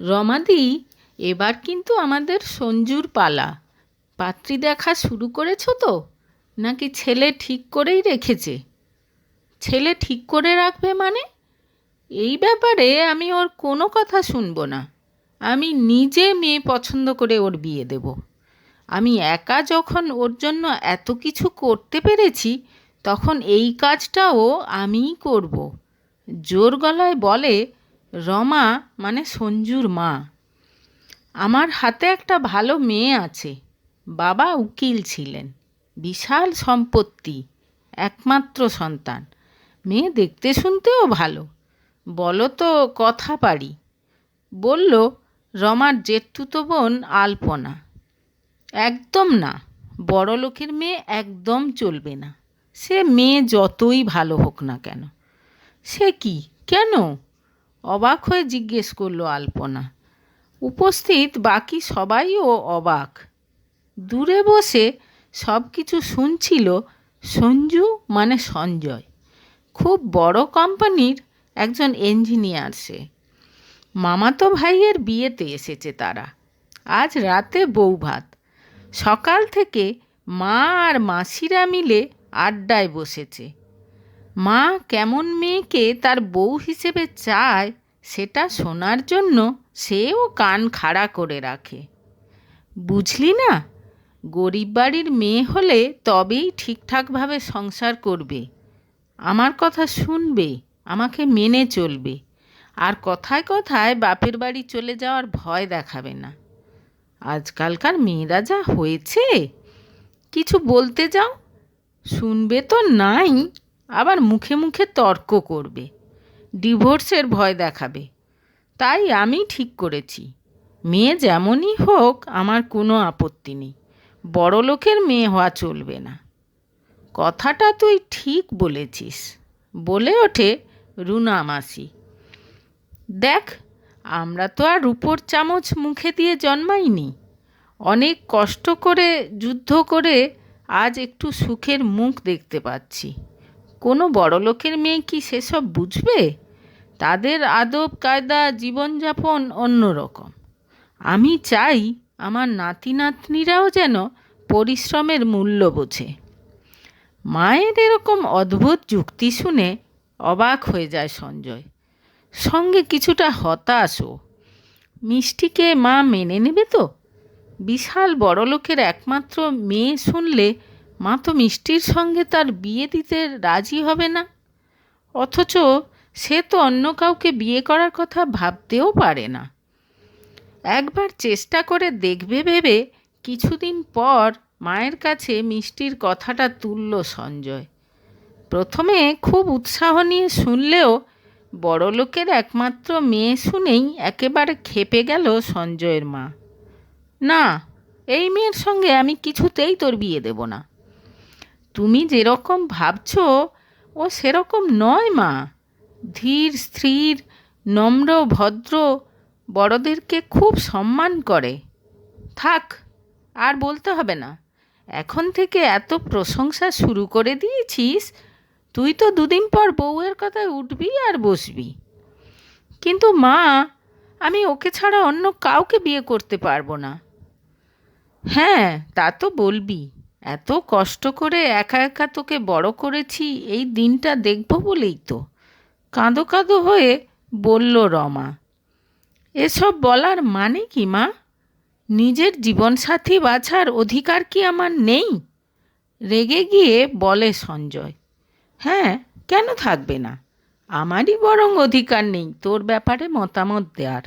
রমাদি, এবার কিন্তু আমাদের সঞ্জুর পালা। পাত্রী দেখা শুরু করেছো তো, নাকি ছেলে ঠিক করেই রেখেছে? ছেলে ঠিক করে রাখবে মানে? এই ব্যাপারে আমি ওর কোনো কথা শুনবো না। আমি নিজে মেয়ে পছন্দ করে ওর বিয়ে দেব। আমি একা যখন ওর জন্য এত কিছু করতে পেরেছি, তখন এই কাজটাও আমিই করব। জোর গলায় বলে রমা, মানে সঞ্জুর মা। আমার হাতে একটা ভালো মেয়ে আছে। বাবা উকিল ছিলেন, বিশাল সম্পত্তি, একমাত্র সন্তান। মেয়ে দেখতে শুনতেও ভালো, বলো তো কথা পারি। বলল রমার জেঠতুতো বোন আলপনা। একদম না, বড়লোকের মেয়ে একদম চলবে না। সে মেয়ে যতই ভালো হোক না কেন। সে কি, কেন? অবাক হয়ে জিজ্ঞেস করলো আলপনা। উপস্থিত বাকি সবাইও অবাক। দূরে বসে সব কিছু শুনছিল সঞ্জু, মানে সঞ্জয়। খুব বড় কোম্পানির একজন ইঞ্জিনিয়ার সে। মামাতো ভাইয়ের বিয়েতে এসেছে তারা। আজ রাতে বৌভাত। সকাল থেকে মা আর মাসিরা মিলে আড্ডায় বসেছে। মা কেমন মেয়েকে তার বউ হিসেবে চায় সেটা শোনার জন্য সেও কান খাড়া করে রাখে। বুঝলি না, গরিব বাড়ির মেয়ে হলে তবেই ঠিকঠাকভাবে সংসার করবে, আমার কথা শুনবে, আমাকে মেনে চলবে, আর কথায় কথায় বাপের বাড়ি চলে যাওয়ার ভয় দেখাবে না। আজকালকার মেয়েরা যা হয়েছে, কিছু বলতে যাও শুনবে তো নাই, আবার মুখে মুখে তর্ক করবে, ডিভোর্সের ভয় দেখাবে। তাই আমি ঠিক করেছি, মেয়ে যেমনই হোক আমার কোনো আপত্তি নেই, বড় লোকের মেয়ে হওয়া চলবে না। কথাটা তুই ঠিক বলেছিস, বলে ওঠে রুনা মাসি। দেখ, আমরা তো আর রূপোর চামচ মুখে দিয়ে জন্মাইনি। অনেক কষ্ট করে যুদ্ধ করে আজ একটু সুখের মুখ দেখতে পাচ্ছি। কোনো বড়লোকের মেয়ে কি সেসব বুঝবে? তাদের আদব কায়দা, জীবনযাপন অন্যরকম। আমি চাই আমার নাতি নাতনিরাও যেন পরিশ্রমের মূল্য বোঝে। মায়ের এরকম অদ্ভুত যুক্তি শুনে অবাক হয়ে যায় সঞ্জয়, সঙ্গে কিছুটা হতাশও। মিষ্টিকে মা মেনে নেবে তো? বিশাল বড়লোকের একমাত্র মেয়ে শুনলে মা তো মিষ্টির সঙ্গে তার বিয়ে দিতে রাজি হবে না। অথচ সে তো অন্য কাউকে বিয়ে করার কথা ভাবতেও পারে না। একবার চেষ্টা করে দেখবে ভেবে কিছুদিন পর মায়ের কাছে মিষ্টির কথাটা তুলল সঞ্জয়। প্রথমে খুব উৎসাহ নিয়ে শুনলেও বড়লোকের একমাত্র মেয়ে শুনেই একেবারে ক্ষেপে গেল সঞ্জয়ের মা। না, এই মেয়ের সঙ্গে আমি কিছুতেই তোর বিয়ে দেব না। তুমি যেরকম ভাবছো ও সেরকম নয় মা। ধীর স্থির, নম্র, ভদ্র, বড়দেরকে খুব সম্মান করে। থাক, আর বলতে হবে না। এখন থেকে এত প্রশংসা শুরু করে দিয়েছিস, তুই তো দুদিন পর বউয়ের কথায় উঠবি আর বসবি। কিন্তু মা, আমি ওকে ছাড়া অন্য কাউকে বিয়ে করতে পারবো না। হ্যাঁ, তা তো বলবি। এত কষ্ট করে একা একা তোকে বড় করেছি, এই দিনটা দেখব বলেই তো। কাঁদো কাঁদো হয়ে বলল রমা। এসব বলার মানে কি মা? নিজের জীবনসাথী বাছার অধিকার কি আমার নেই? রেগে গিয়ে বলে সঞ্জয়। হ্যাঁ, কেন থাকবে না? আমারই বরং অধিকার নেই তোর ব্যাপারে মতামত দেওয়ার।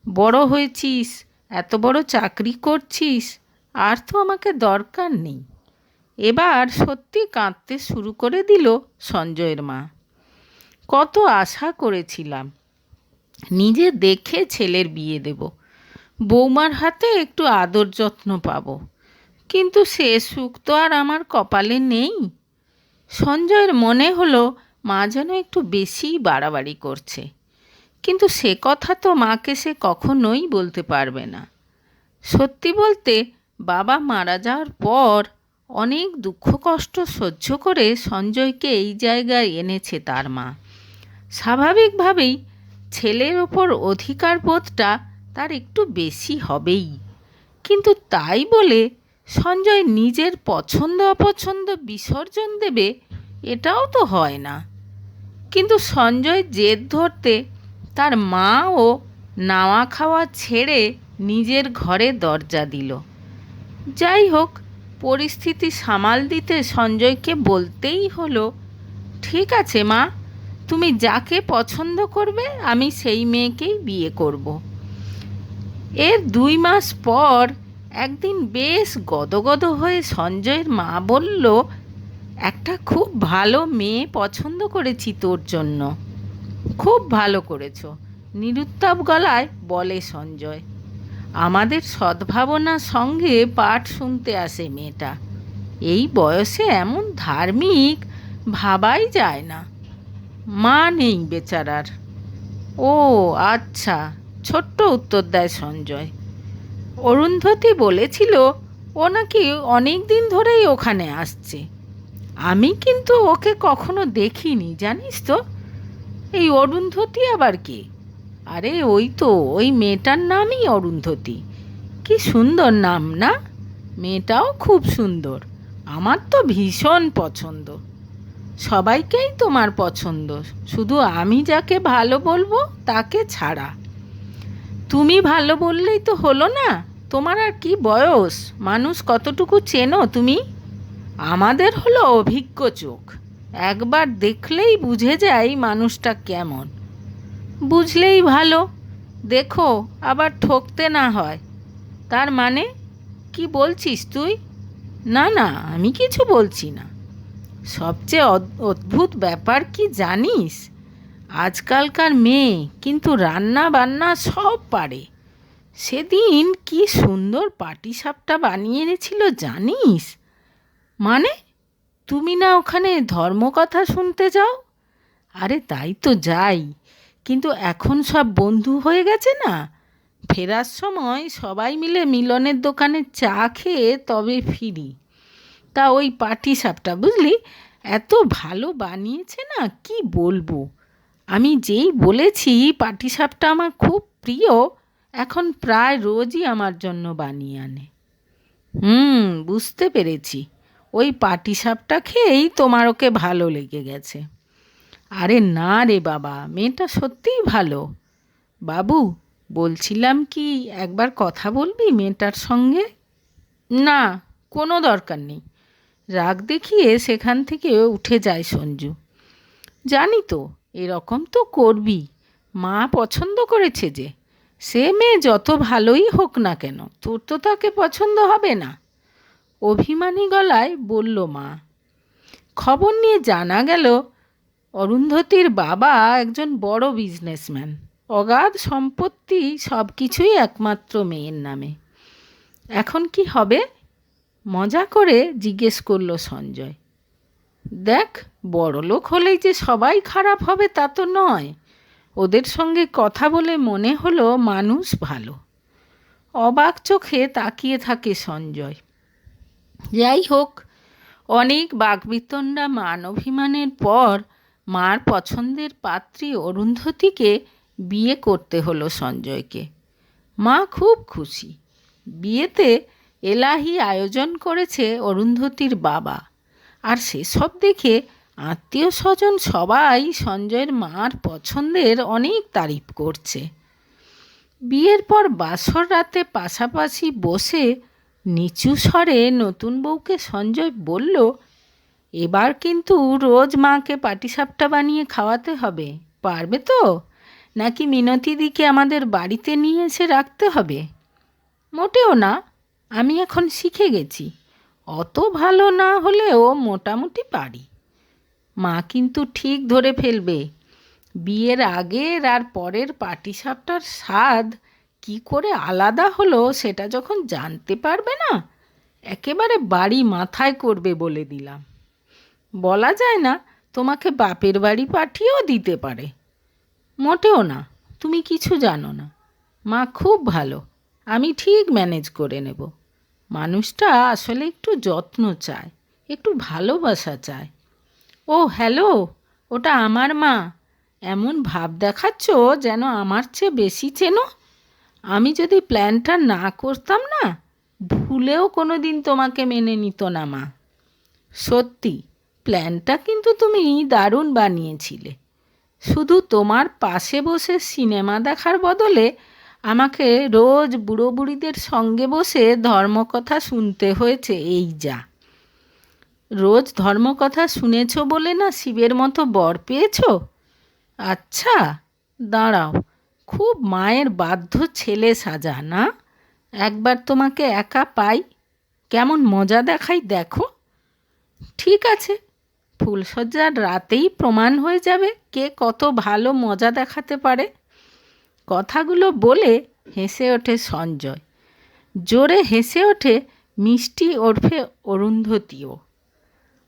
বড় হয়েছিস, এত বড় চাকরি করছিস, আর তো আমাকে দরকার নেই। এবার সত্যি কাঁদতে শুরু করে দিল সঞ্জয়ের মা। কত আশা করেছিলাম, নিজে দেখে ছেলের বিয়ে দেব, বৌমার হাতে একটু আদর যত্ন পাব, কিন্তু সে সুখ তো আর আমার কপালে নেই। সঞ্জয়ের মনে হলো মা যেন একটু বেশিই বাড়াবাড়ি করছে, কিন্তু সে কথা তো মাকে সে কখনোই বলতে পারবে না। সত্যি বলতে, বাবা মারা যাওয়ার পর অনেক দুঃখ কষ্ট সহ্য করে সঞ্জয়কে এই জায়গায় এনেছে তার মা। স্বাভাবিকভাবেই ছেলের ওপর অধিকার বোধটা তার একটু বেশি হবেই। কিন্তু তাই বলে সঞ্জয় নিজের পছন্দ অপছন্দ বিসর্জন দেবে, এটাও তো হয় না। কিন্তু সঞ্জয় জেদ ধরতে তার মাও নাওয়া খাওয়া ছেড়ে নিজের ঘরে দরজা দিল। যাই হোক, পরিস্থিতি সামাল দিতে সঞ্জয়কে বলতেই হলো, ঠিক আছে মা, তুমি যাকে পছন্দ করবে আমি সেই মেয়েকেই বিয়ে করব। এর 2 মাস পর একদিন বেশ গদগদ হয়ে সঞ্জয়ের মা বলল, একটা খুব ভালো মেয়ে পছন্দ করেছি তোর জন্য। খুব ভালো করেছো, নিরুত্তাপ গলায় বলে সঞ্জয়। আমাদের সদ্ভাবনার সঙ্গে পাঠ শুনতে আসে মেয়েটা। এই বয়সে এমন ধার্মিক ভাবাই যায় না। মা নেই বেচারার। ও আচ্ছা, ছোট্ট উত্তর দেয় সঞ্জয়। অরুন্ধতী বলেছিল ও নাকি অনেক দিন ধরেই ওখানে আসছে। আমি কিন্তু ওকে কখনো দেখিনি, জানিস তো। এই অরুন্ধতী আবার কে? আরে ওই তো, ওই মেয়েটার নামই অরুন্ধতী। কি সুন্দর নাম না? মেয়েটাও খুব সুন্দর, আমার তো ভীষণ পছন্দ। সবাইকেই তোমার পছন্দ, শুধু আমি যাকে ভালো বলবো তাকে ছাড়া। তুমি ভালো বললেই তো হলো না? তোমার আর কি বয়স, মানুষ কতটুকু চেনো তুমি? আমাদের হলো অভিজ্ঞ চোখ, একবার দেখলেই বুঝে যাই মানুষটা কেমন। বুঝলেই ভালো, দেখো আবার ঠকতে না হয়। তার মানে কি বলছিস তুই? না না, আমি কিছু বলছি না। সবচেয়ে অদ্ভুত ব্যাপার কি জানিস? আজকালকার মেয়ে কিন্তু রান্না বান্না সব পারে। সেদিন কি সুন্দর পাটিসাপটা বানিয়ে এনেছিল জানিস? মানে, তুমি না ওখানে ধর্মকথা শুনতে যাও? আরে তাই তো যাই, কিন্তু এখন সব বন্ধু হয়ে গেছে না। ফেরার সময় সবাই মিলে মিলনের দোকানে চা খেয়ে তবে ফিরি। তা ওই পাটিসাপটা বুঝলি, এত ভালো বানিয়েছে না, কি বলবো। আমি যেই বলেছি পাটিসাপটা আমার খুব প্রিয়, এখন প্রায় রোজই আমার জন্য বানিয়ে আনে। বুঝতে পেরেছি, ওই পাটিসাপটা খেয়েই তোমার ওকে ভালো লেগে গেছে। আরে না রে বাবা, মেয়েটা সত্যিই ভালো। বাবু, বলছিলাম কি, একবার কথা বলবি মেয়েটার সঙ্গে? না, কোনো দরকার নেই। রাগ দেখিয়ে সেখান থেকে উঠে যায় সঞ্জু। জানি তো এরকম তো করবি, মা পছন্দ করেছে যে। সে মেয়ে যত ভালোই হোক না কেন, তোর তো তাকে পছন্দ হবে না, অভিমানী গলায় বলল মা। খবর নিয়ে জানা গেল অরুন্ধতীর বাবা একজন বড় বিজনেসম্যান, অগাধ সম্পত্তি, সব কিছুই একমাত্র মেয়ের নামে। এখন কি হবে? মজা করে জিজ্ঞেস করলো সঞ্জয়। দেখ, বড়লোক হলেই যে সবাই খারাপ হবে তা তো নয়। ওদের সঙ্গে কথা বলে মনে হলো মানুষ ভালো। অবাক চোখে তাকিয়ে থাকে সঞ্জয়। যাই হোক, অনেক বাকবিতণ্ডা মান অভিমানের পর মার পছন্দের পাত্রী অরুন্ধতীকে বিয়ে করতে হলো সঞ্জয়কে। মা খুব খুশি। বিয়েতে এলাহি আয়োজন করেছে অরুন্ধতীর বাবা, আর সেসব দেখে আত্মীয় স্বজন সবাই সঞ্জয়ের মার পছন্দের অনেক তারিফ করছে। বিয়ের পর বাসর রাতে পাশাপাশি বসে নিচু স্বরে নতুন বউকে সঞ্জয় বলল, এবার কিন্তু রোজ মাকে পাটিসাপটা বানিয়ে খাওয়াতে হবে, পারবে তো? নাকি মিনতিদিকে আমাদের বাড়িতে নিয়ে এসে রাখতে হবে? মোটেও না, আমি এখন শিখে গেছি, অত ভালো না হলেও মোটামুটি পারি। মা কিন্তু ঠিক ধরে ফেলবে, বিয়ের আগের আর পরের পাটিসাপটার স্বাদ কি করে আলাদা হলো সেটা যখন জানতে পারবে না, একেবারে বাড়ি মাথায় করবে বলে দিলাম। বলা যায় না, তোমাকে বাপের বাড়ি পাঠিয়েও দিতে পারে। মোটেও না, তুমি কিছু জানো না। মা খুব ভালো, আমি ঠিক ম্যানেজ করে নেব। মানুষটা আসলে একটু যত্ন চায়, একটু ভালোবাসা চায়। ও হ্যালো, ওটা আমার মা। এমন ভাব দেখাচ্ছ যেন আমার চেয়ে বেশি চেনো। আমি যদি প্ল্যানটা না করতাম না, ভুলেও কোনো দিন তোমাকে মেনে নিত না মা। সত্যি, প্ল্যানটা কিন্তু তুমি দারুণ বানিয়েছিলে। শুধু তোমার পাশে বসে সিনেমা দেখার বদলে আমাকে রোজ বুড়ো বুড়িদের সঙ্গে বসে ধর্মকথা শুনতে হয়েছে, এই যা। রোজ ধর্মকথা শুনেছ বলে না শিবের মতো বর পেয়েছ? আচ্ছা, দাঁড়াও, খুব মায়ের বাধ্য ছেলে সাজা না? একবার তোমাকে একা পাই, কেমন মজা দেখাই দেখো। ঠিক আছে, ফুলশয্যার রাতেই প্রমাণ হয়ে যাবে কে কত ভালো মজা দেখাতে পারে। কথাগুলো বলে হেসে ওঠে সঞ্জয়। জোরে হেসে ওঠে মিষ্টি ওরফে অরুন্ধতীও।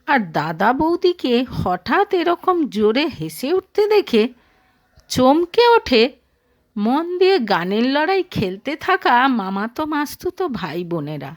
আর দাদা বৌদিকে হঠাৎ এরকম জোরে হেসে উঠতে দেখে চমকে ওঠে মন দিয়ে গানের লড়াই খেলতে থাকা মামাতো মাস্তুতো ভাই বোনেরা।